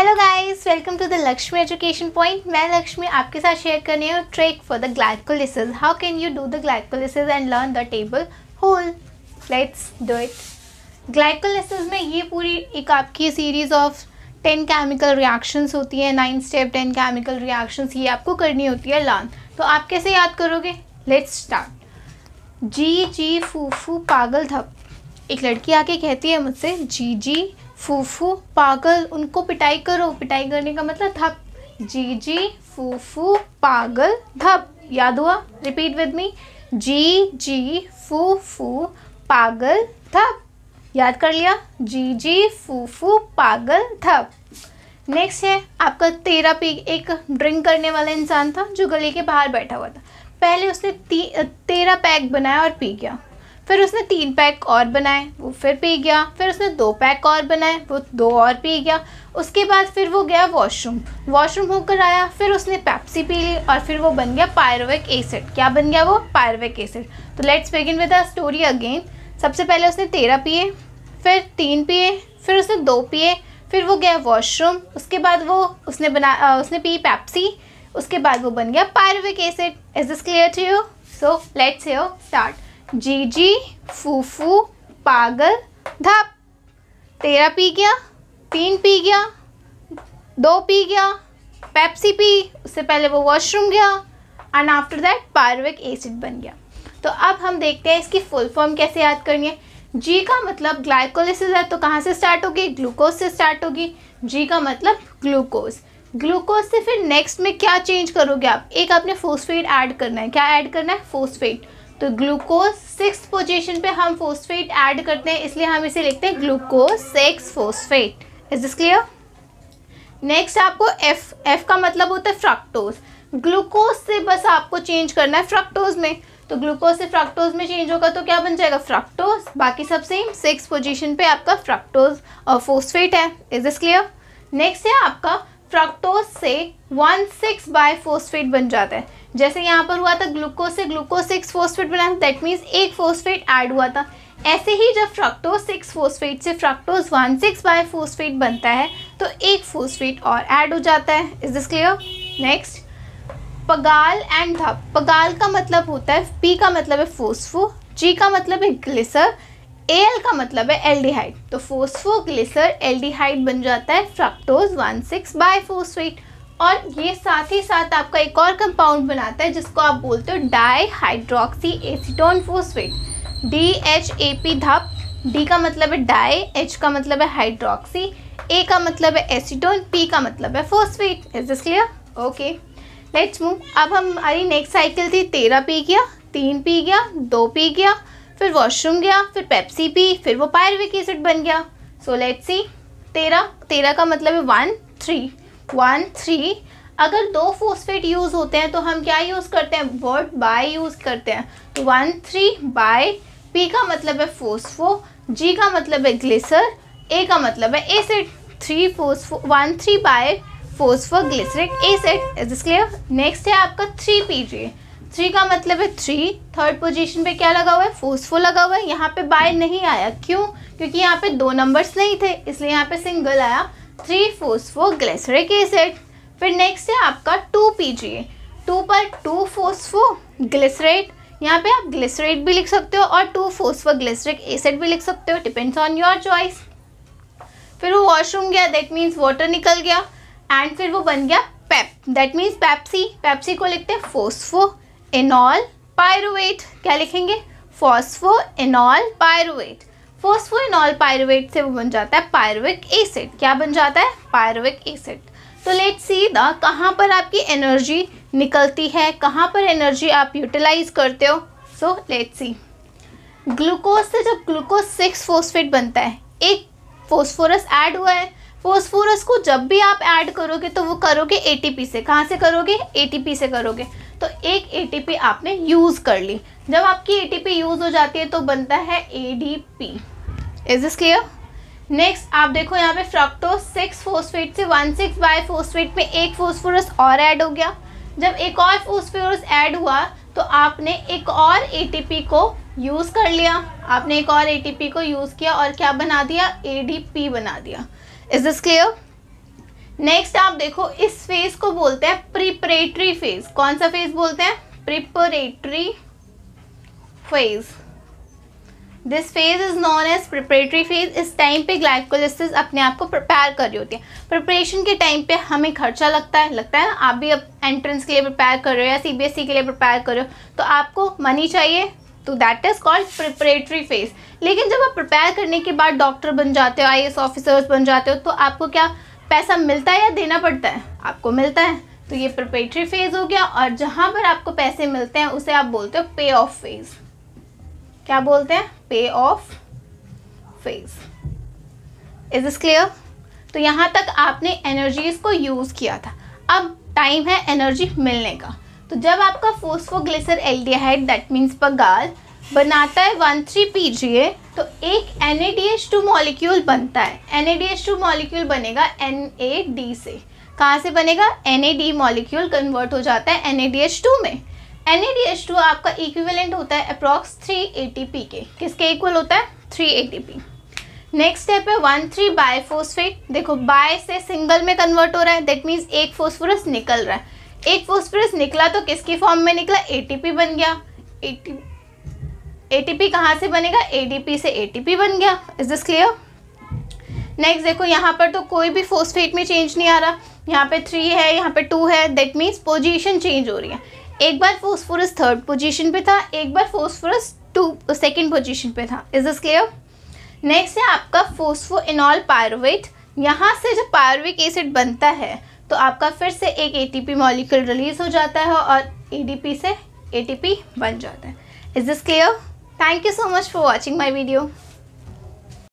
Hello guys, welcome to the Lakshmi education point. मैं लक्ष्मी आपके साथ शेयर करनी हूँ trick for the glycolysis. How can you do the glycolysis and learn the table whole. Let's do it. Glycolysis में ये पूरी एक आपकी सीरीज ऑफ 10 केमिकल रिएक्शंस होती है, 9 स्टेप 10 केमिकल रिएक्शंस, ये आपको करनी होती है लर्न। तो आप कैसे याद करोगे? Let's start. जी जी फूफू पागल धप। एक लड़की आके कहती है मुझसे जी जी फूफू पागल, उनको पिटाई करो। पिटाई करने का मतलब धप। जी जी फूफू पागल धप। याद हुआ? Repeat with me. जी जी फूफू पागल धप। याद कर लिया? जी जी फूफू पागल धप। नेक्स्ट है आपका 13 पी। एक ड्रिंक करने वाला इंसान था जो गली के बाहर बैठा हुआ था। पहले उसने 13 पैक बनाया और पी गया। फिर उसने 3 पैक और बनाए, वो फिर पी गया। फिर उसने 2 पैक और बनाए, वो 2 और पी गया। उसके बाद फिर वो गया वॉशरूम होकर आया। फिर उसने पेप्सी पी ली और फिर वो बन गया पायरुविक एसिड। क्या बन गया वो? Pyruvic acid. तो let's begin with the story again. सबसे पहले उसने 13 पिए, फिर 3 पिए, फिर उसने 2 पिए, फिर वो गया वॉशरूम। उसके बाद वो उसने पी पेप्सी। उसके बाद वो बन गया pyruvic acid. Is this clear to you? So let's here start. जी जी फूफू पागल धप। 13 पी गया, 3 पी गया, 2 पी गया, पेप्सी पी, उससे पहले वो वॉशरूम गया and after that pyruvic acid बन गया। तो अब हम देखते हैं इसकी फुल फॉर्म कैसे याद करनी है। जी का मतलब ग्लाइकोलिसिस है, तो कहाँ से स्टार्ट होगी? ग्लूकोज से स्टार्ट होगी। जी का मतलब ग्लूकोज। ग्लूकोज से फिर नेक्स्ट में क्या चेंज करोगे आप? एक आपने फोस्फेट ऐड करना है। क्या ऐड करना है? फोस्फेट। तो ग्लूकोज 6th पोजीशन पे हम फोस्फेट ऐड करते हैं, इसलिए हम इसे लिखते हैं glucose 6 phosphate. Is this clear? Next आपको एफ का मतलब होता है फ्रक्टोज। ग्लूकोज से बस आपको चेंज करना है फ्रक्टोज में। तो ग्लूकोज से फ्रक्टोज में चेंज होगा तो क्या बन जाएगा? फ्रक्टोज। बाकी सब सेम। 6th पोजीशन पे आपका फ्रक्टोज और फोस्फेट है। Is this clear? नेक्स्ट है आपका फ्रक्टोज से 1,6 बाय फोस्फेट बन जाता है। जैसे यहाँ पर हुआ था ग्लूकोज से ग्लूकोज 6 फोस्फेट बना, दैट मीन्स एक फोस्फेट ऐड हुआ था। ऐसे ही जब फ्रक्टोज 6 फोस्फेट से फ्रक्टोज 1,6 बाय फोस्फेट बनता है तो एक फोस्फेट और ऐड हो जाता है। Is this clear? नेक्स्ट पगाल एंड धप। पगाल का मतलब होता है, पी का मतलब है फोस्फो, जी का मतलब है ग्लिसर, एल का मतलब है एल्डिहाइड। तो फोस्फो ग्लिसर एल्डिहाइड बन जाता है फ्रक्टोज 1,6 बाय फोस्फेट। और ये साथ ही साथ आपका एक और कंपाउंड बनाता है जिसको आप बोलते हो di hydroxy acetone phosphate. DHAP धप। डी का मतलब है डाई, एच का मतलब है हाइड्रोक्सी, ए का मतलब है एसीटोन, पी का मतलब है phosphate. Is this clear? Okay, let's move. अब हमारी नेक्स्ट साइकिल थी 13 पी गया, 3 पी गया, 2 पी गया, फिर वॉशरूम गया, फिर पेप्सी पी, फिर वो पायरुविक एसिड बन गया। So let's see. 13 का मतलब है 1 3। अगर 2 फोस्फेट यूज़ होते हैं तो हम क्या यूज़ करते हैं? वर्ड बाय यूज़ करते हैं। तो 1,3 बाय, पी का मतलब है फोस्फो, जी का मतलब है ग्लिसर, ए का मतलब है acid. 1,3 bi phospho glyceric acid. Is this clear? Next है आपका 3 पीजिए। 3 का मतलब है 3, 3rd पोजीशन पे क्या लगा हुआ है? फोस्फो लगा हुआ है। यहाँ पे बाय नहीं आया, क्यों? क्योंकि यहाँ पे 2 नंबर्स नहीं थे, इसलिए यहाँ पे सिंगल आया 3 फोस्फो ग्लिसरिक एसिड। फिर नेक्स्ट है आपका 2 पीजिए। 2 पर 2 फोस्फो ग्लिसरेट, यहाँ पे आप ग्लिसरेट भी लिख सकते हो और 2 फोस्फो ग्लिसरिक एसिड भी लिख सकते हो, डिपेंड्स ऑन योर चॉइस। फिर वो वॉशरूम गया, दैट मीन्स वाटर निकल गया एंड फिर वो बन गया PEP, that means Pepsi. Pepsi को लिखते हैं फोस्फो एनॉल पायरुवेट। क्या लिखेंगे? Phospho enol pyruvate. Phosphoenol pyruvate से वो बन जाता है पायरुविक एसिड। क्या बन जाता है? Pyruvic acid. तो लेट्स सी द कहाँ पर आपकी एनर्जी निकलती है, कहाँ पर एनर्जी आप यूटिलाइज करते हो। So let's see. ग्लूकोज से जब ग्लूकोज 6 फोस्फेट बनता है, एक फोस्फोरस ऐड हुआ है। फोस्फोरस को जब भी आप ऐड करोगे तो वो करोगे ATP से। कहाँ से करोगे? ATP से करोगे। तो एक ATP आपने यूज़ कर ली। जब आपकी ATP यूज़ हो जाती है तो बनता है ADP। Is this clear? Next आप देखो यहाँ पे फ्रक्टोज 6 फोस्फेट से 1,6 बाय फोस्फेट में एक फोस्फोरस और ऐड हो गया। जब एक और फोस्फोरस ऐड हुआ तो आपने एक और ATP को यूज़ कर लिया। आपने एक और ATP को यूज़ किया और क्या बना दिया? ADP बना दिया। Is this clear? नेक्स्ट आप देखो, इस फेज को बोलते हैं प्रिपरेटरी फेज। कौन सा फेज बोलते हैं? Preparatory phase. This phase is known as preparatory phase. इस टाइम पे ग्लाइकोलिसिस अपने आप को प्रिपेयर कर रही होती है। प्रिपरेशन के टाइम पे हमें खर्चा लगता है ना। आप भी अब एंट्रेंस के लिए प्रिपेयर कर रहे हो या CBSE के लिए प्रिपेयर कर रहे हो, तो आपको मनी चाहिए, तो that is called preparatory phase. लेकिन जब आप प्रिपेयर करने के बाद डॉक्टर बन जाते हो, IAS ऑफिसर्स बन जाते हो, तो आपको क्या पैसा मिलता है या देना पड़ता है? आपको मिलता है। तो ये प्रिपरेटरी फेज हो गया। और जहाँ पर आपको पैसे मिलते हैं उसे आप बोलते हो पे ऑफ फेज। क्या बोलते हैं? पे of phase. Is this clear? तो यहाँ तक आपने एनर्जीज को यूज किया था। अब टाइम है एनर्जी मिलने का। तो जब आपका फॉस्फोग्लिसर एल्डिहाइड दैट मीन्स पगाल बनाता है 1,3-PGA, तो एक NADH2 मॉलिक्यूल बनता है। NADH2 मॉलिक्यूल बनेगा NAD से। कहाँ से बनेगा? NAD मॉलिक्यूल कन्वर्ट हो जाता है NADH2 में। NADH2 आपका इक्विवेलेंट होता है अप्रॉक्स 3 ATP के। किसके इक्वल होता है? 3 ATP। नेक्स्ट स्टेप है 1,3 बायफॉस्फेट। देखो, बाय से सिंगल में कन्वर्ट हो रहा है, दैट मीन्स एक फॉस्फोरस निकल रहा है। एक फॉस्फोरस निकला तो किसकी फॉर्म में निकला? ATP बन गया। ATP कहाँ से बनेगा? ADP से ATP बन गया। Is this clear? नेक्स्ट देखो, यहाँ पर तो कोई भी फॉस्फेट में चेंज नहीं आ रहा। यहाँ पे 3 है, यहाँ पे 2 है, दैट मीन्स पोजीशन चेंज हो रही है। एक बार फॉस्फोरस 3rd पोजीशन पे था, एक बार फॉस्फोरस 2nd पोजीशन पे था। Is this clear? नेक्स्ट है आपका फॉस्फोइनॉल पायरुवेट। यहाँ से जब पायरुविक एसिड बनता है तो आपका फिर से एक ATP मॉलिक्यूल रिलीज हो जाता है और ADP से ATP बन जाता है। Is this clear? Thank you so much for watching my video.